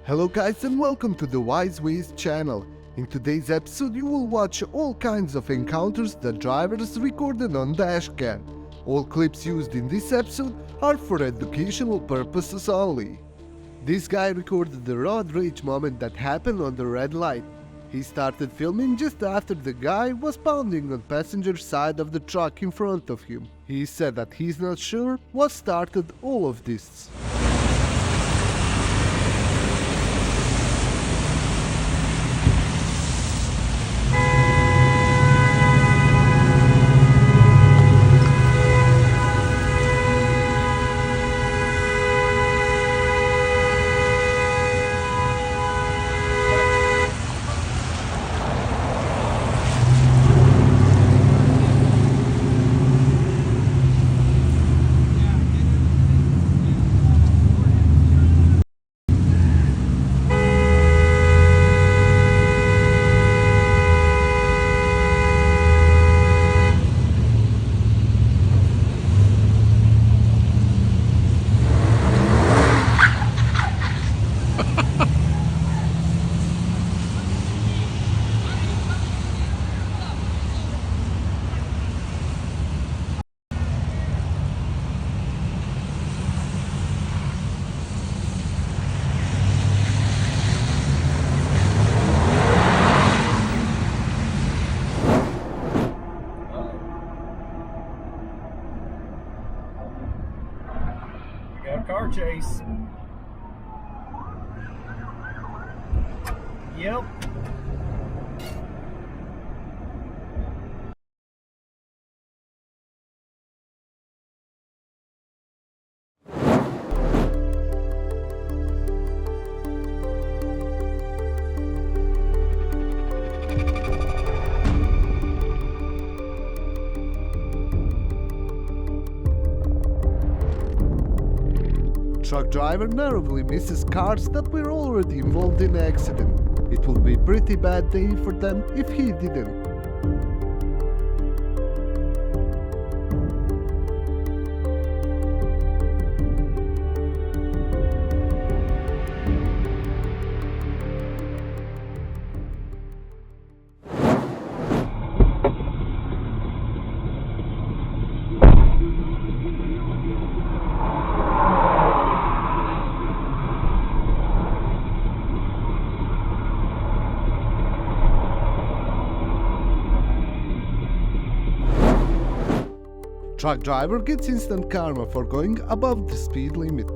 Hello guys and welcome to the Wise Ways channel. In today's episode you will watch all kinds of encounters that drivers recorded on dashcam. All clips used in this episode are for educational purposes only. This guy recorded the road rage moment that happened on the red light. He started filming just after the guy was pounding on passenger side of the truck in front of him. He said that he's not sure what started all of this. Car chase. Yep. Truck driver narrowly misses cars that were already involved in the accident. It would be a pretty bad day for them if he didn't. Truck driver gets instant karma for going above the speed limit.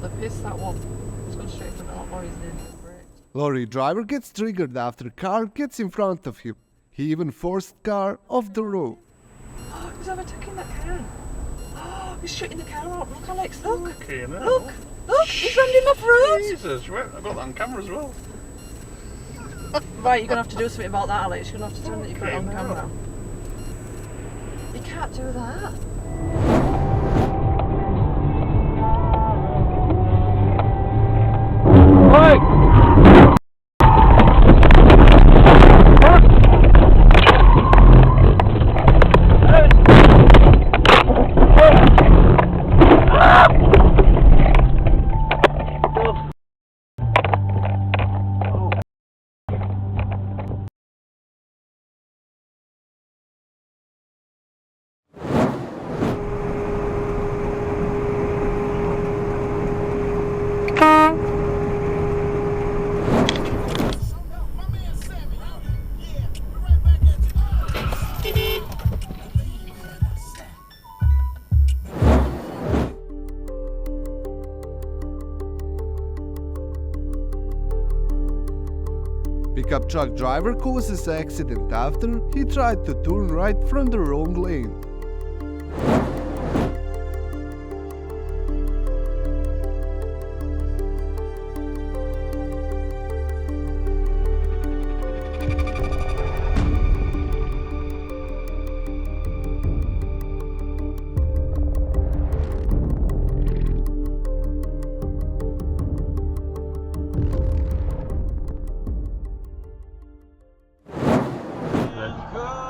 The piss, that one. It's gone straight from the hot lorry's in the brakes. Lorry driver gets triggered after car gets in front of him. He even forced car off the road. Oh, he's overtaking that car. Oh, he's shooting the car out. Look, Alex, look. Look, Look, he's rammed him off road. Jesus, right, I've got that on camera as well. Right, you're going to have to do something about that, Alex. You're going to have to tell me that you got it on camera. You can't do that. Pickup truck driver causes accident after he tried to turn right from the wrong lane.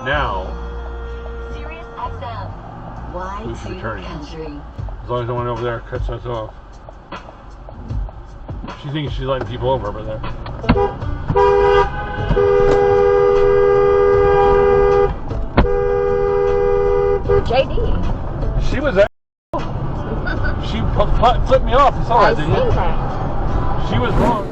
Now, Sirius XM. Wide we should be to turning. country. As long as no one over there cuts us off. She thinks she's letting people over there. JD. She was there. She flipped me off. You saw I that, see didn't you? that. She was wrong.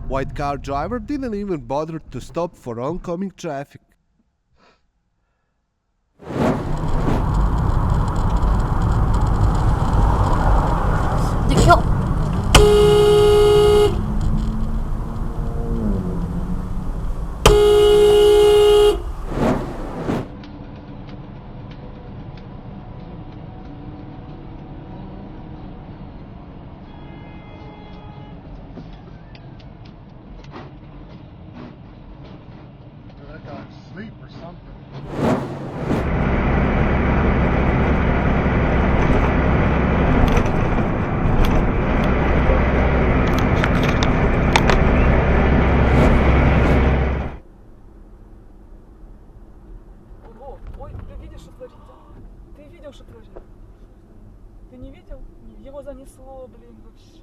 White car driver didn't even bother to stop for oncoming traffic. That guy's asleep or something. Ого, ой, ты видишь, что творит? Ты видел, что творит? Ты не видел? Его занесло, блин, вообще.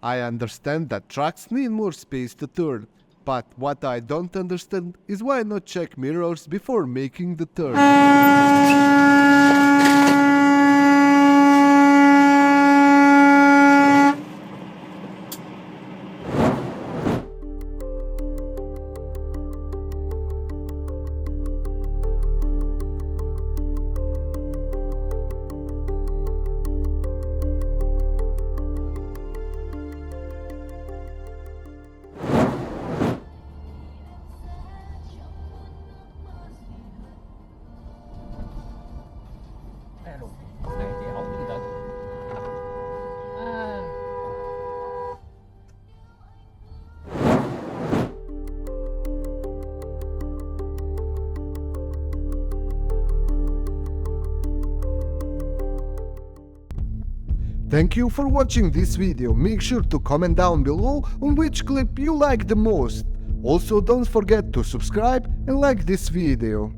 I understand that trucks need more space to turn, but what I don't understand is why not check mirrors before making the turn. Này thì ổng như tận. À. Thank you for watching this video. Make sure to comment down below on which clip you like the most. Also, don't forget to subscribe and like this video.